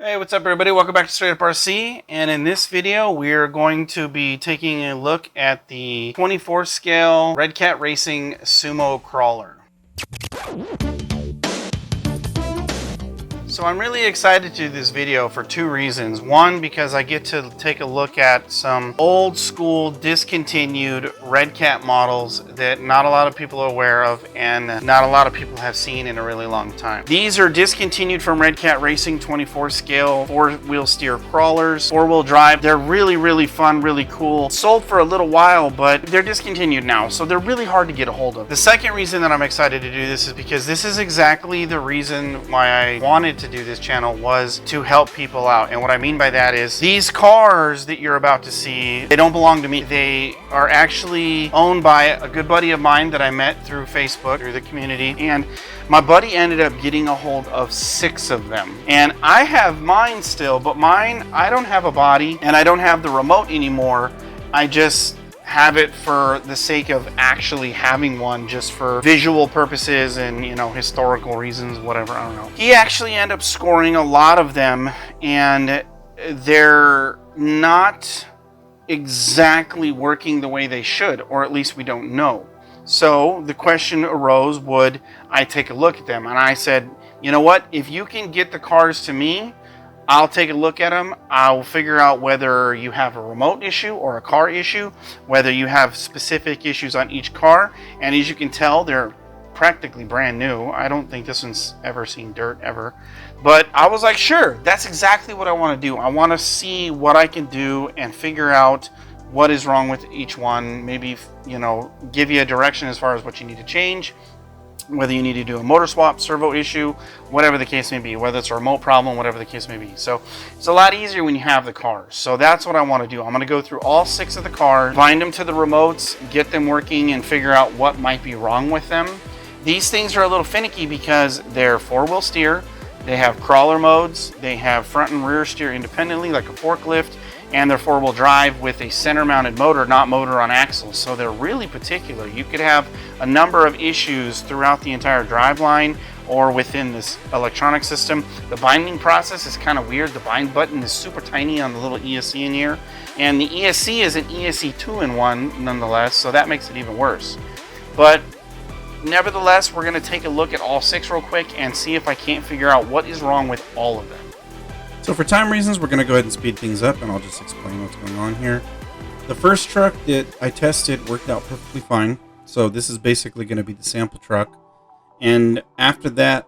Hey, what's up everybody? Welcome back to Straight Up RC, and in this video we're going to be taking a look at the 24 scale Redcat Racing Sumo crawler. So I'm really excited to do this video for two reasons. One, because I get to take a look at some old school discontinued Redcat models that not a lot of people are aware of and not a lot of people have seen in a really long time. These are discontinued from Redcat Racing 24 scale 4-wheel steer crawlers, 4-wheel drive. They're really fun, really cool. Sold for a little while, but they're discontinued now, so they're really hard to get a hold of. The second reason that I'm excited to do this is because this is exactly the reason why I wanted to do this channel, was to help people out. And what I mean by that is these cars that you're about to see, they don't belong to me. They are actually owned by a good buddy of mine that I met through Facebook, through the community, and my buddy ended up getting a hold of 6 of them. And I have mine still, but mine, I don't have a body and I don't have the remote anymore. I just have it for the sake of actually having one, just for visual purposes and, you know, historical reasons, whatever, I don't know. He actually ended up scoring a lot of them, and they're not exactly working the way they should, or at least we don't know. So the question arose, would I take a look at them? And I said, you know what, if you can get the cars to me, I'll take a look at them. I'll figure out whether you have a remote issue or a car issue, whether you have specific issues on each car. And as you can tell, they're practically brand new. I don't think this one's ever seen dirt ever. But I was like, sure, that's exactly what I want to do. I want to see what I can do and figure out what is wrong with each one. Maybe, you know, give you a direction as far as what you need to change, whether you need to do a motor swap, servo issue, whatever the case may be, whether it's a remote problem, whatever the case may be. So it's a lot easier when you have the cars. So that's what I want to do. I'm going to go through all 6 of the cars, bind them to the remotes, get them working, and figure out what might be wrong with them. These things are a little finicky because they're 4-wheel steer, they have crawler modes, they have front and rear steer independently like a forklift, and they're 4-wheel drive with a center mounted motor, not motor on axles. So they're really particular. You could have a number of issues throughout the entire driveline or within this electronic system. The binding process is kind of weird. The bind button is super tiny on the little ESC in here. And the ESC is an ESC 2-in-1 nonetheless, so that makes it even worse. But nevertheless, we're gonna take a look at all 6 real quick and see if I can't figure out what is wrong with all of them. So for time reasons, we're going to go ahead and speed things up, and I'll just explain what's going on here. The first truck that I tested worked out perfectly fine. So this is basically going to be the sample truck. And after that,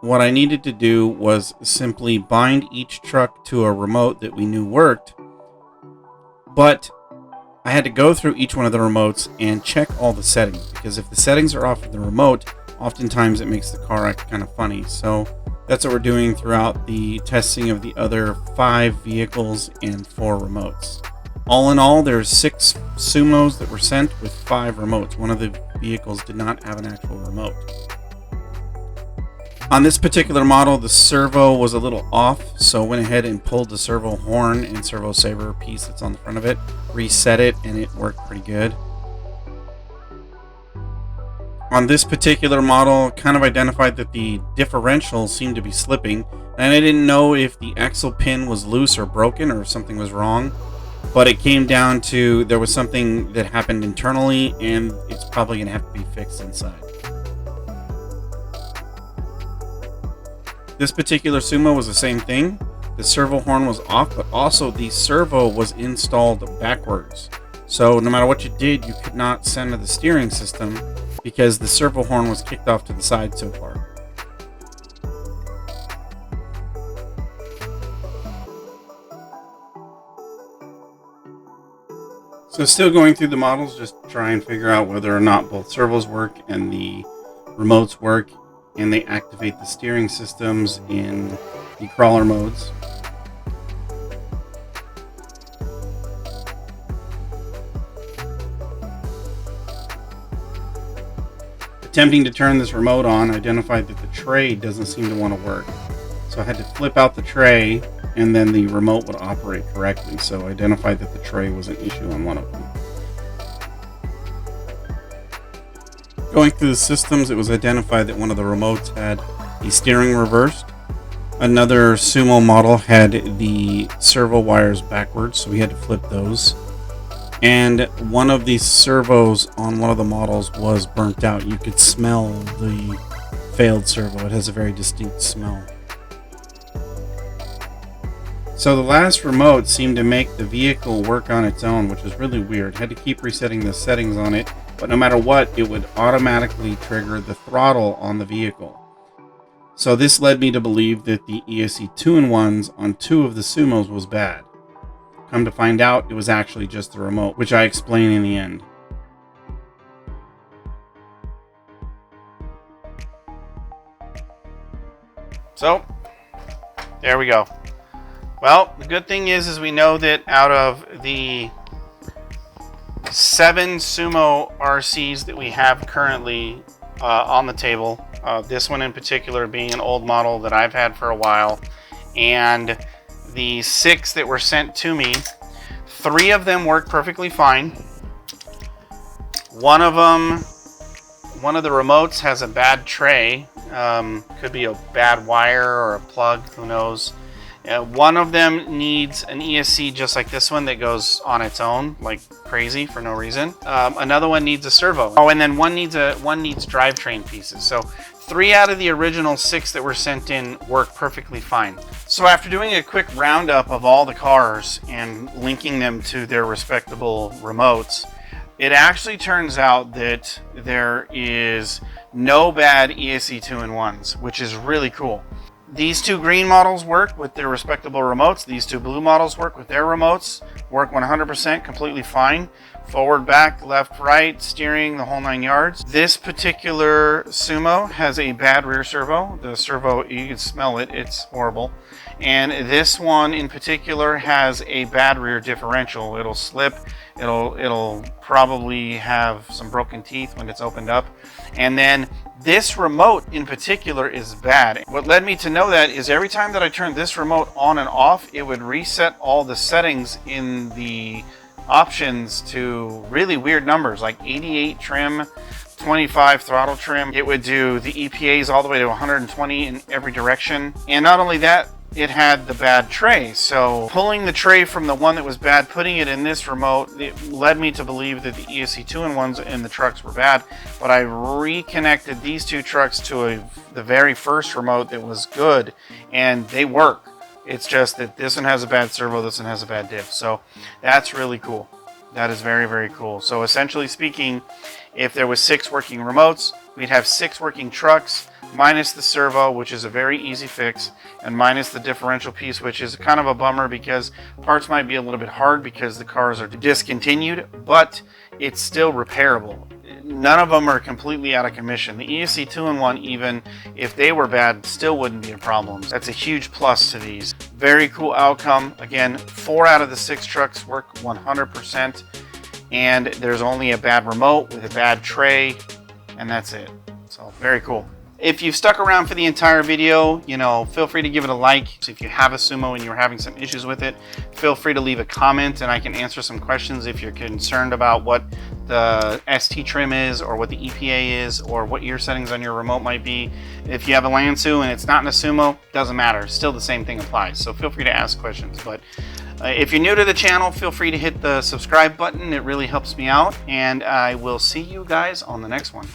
what I needed to do was simply bind each truck to a remote that we knew worked. But I had to go through each one of the remotes and check all the settings, because if the settings are off of the remote, oftentimes it makes the car act kind of funny. So that's what we're doing throughout the testing of the other 5 vehicles and 4 remotes. All in all, there's 6 Sumos that were sent with 5 remotes. One of the vehicles did not have an actual remote. On this particular model, the servo was a little off, so I went ahead and pulled the servo horn and servo saver piece that's on the front of it, reset it, and it worked pretty good. On this particular model, kind of identified that the differential seemed to be slipping, and I didn't know if the axle pin was loose or broken or if something was wrong, but it came down to there was something that happened internally, and it's probably going to have to be fixed inside. This particular Sumo was the same thing. The servo horn was off, but also the servo was installed backwards. So no matter what you did, you could not center the steering system because the servo horn was kicked off to the side so far. So still going through the models, just try and figure out whether or not both servos work and the remotes work, and they activate the steering systems in the crawler modes. Attempting to turn this remote on, identified that the tray doesn't seem to want to work. So I had to flip out the tray, and then the remote would operate correctly. So I identified that the tray was an issue on one of them. Going through the systems, it was identified that one of the remotes had the steering reversed. Another Sumo model had the servo wires backwards, so we had to flip those. And one of these servos on one of the models was burnt out. You could smell the failed servo. It has a very distinct smell. So the last remote seemed to make the vehicle work on its own, which was really weird. Had to keep resetting the settings on it, but no matter what, it would automatically trigger the throttle on the vehicle. So this led me to believe that the ESC 2-in-1s on 2 of the Sumos was bad. Come to find out, it was actually just the remote, which I explain in the end. So, there we go. Well, the good thing is we know that out of the 7 Sumo RCs that we have currently on the table, this one in particular being an old model that I've had for a while, and the 6 that were sent to me, 3 of them work perfectly fine. One of the remotes has a bad tray. Could be a bad wire or a plug, who knows. One of them needs an ESC just like this one that goes on its own like crazy for no reason. Another one needs a servo. Oh, and then one needs drivetrain pieces. So 3 out of the original 6 that were sent in work perfectly fine. So after doing a quick roundup of all the cars and linking them to their respectable remotes, it actually turns out that there is no bad ESC 2-in-1s, which is really cool. These 2 green models work with their respectable remotes. These 2 blue models work with their remotes. Work 100% completely fine. Forward, back, left, right, steering, the whole 9 yards. This particular Sumo has a bad rear servo. The servo, you can smell it, it's horrible. And this one in particular has a bad rear differential. It'll slip, it'll probably have some broken teeth when it's opened up. And then this remote in particular is bad. What led me to know that is every time that I turned this remote on and off, it would reset all the settings in the options to really weird numbers, like 88 trim, 25 throttle trim. It would do the EPAs all the way to 120 in every direction. And not only that, it had the bad tray. So pulling the tray from the one that was bad, putting it in this remote, it led me to believe that the ESC 2-in-1s in the trucks were bad. But I reconnected these 2 trucks to the very first remote that was good, and they work. It's just that this one has a bad servo, this one has a bad diff. So that's really cool. That is very, very cool. So essentially speaking, if there was 6 working remotes, we'd have 6 working trucks, minus the servo, which is a very easy fix, and minus the differential piece, which is kind of a bummer because parts might be a little bit hard because the cars are discontinued, but it's still repairable. None of them are completely out of commission. The ESC 2-in-1, even if they were bad, still wouldn't be a problem. That's a huge plus to these. Very cool outcome. Again, 4 out of the 6 trucks work 100%, and there's only a bad remote with a bad tray, and that's it. So very cool. If you've stuck around for the entire video, feel free to give it a like. If you have a Sumo and you're having some issues with it, feel free to leave a comment and I can answer some questions if you're concerned about what the ST trim is or what the EPA is or what your settings on your remote might be. If you have a Lansu and it's not in a Sumo, doesn't matter. Still the same thing applies. So feel free to ask questions. But if you're new to the channel, feel free to hit the subscribe button. It really helps me out. And I will see you guys on the next one.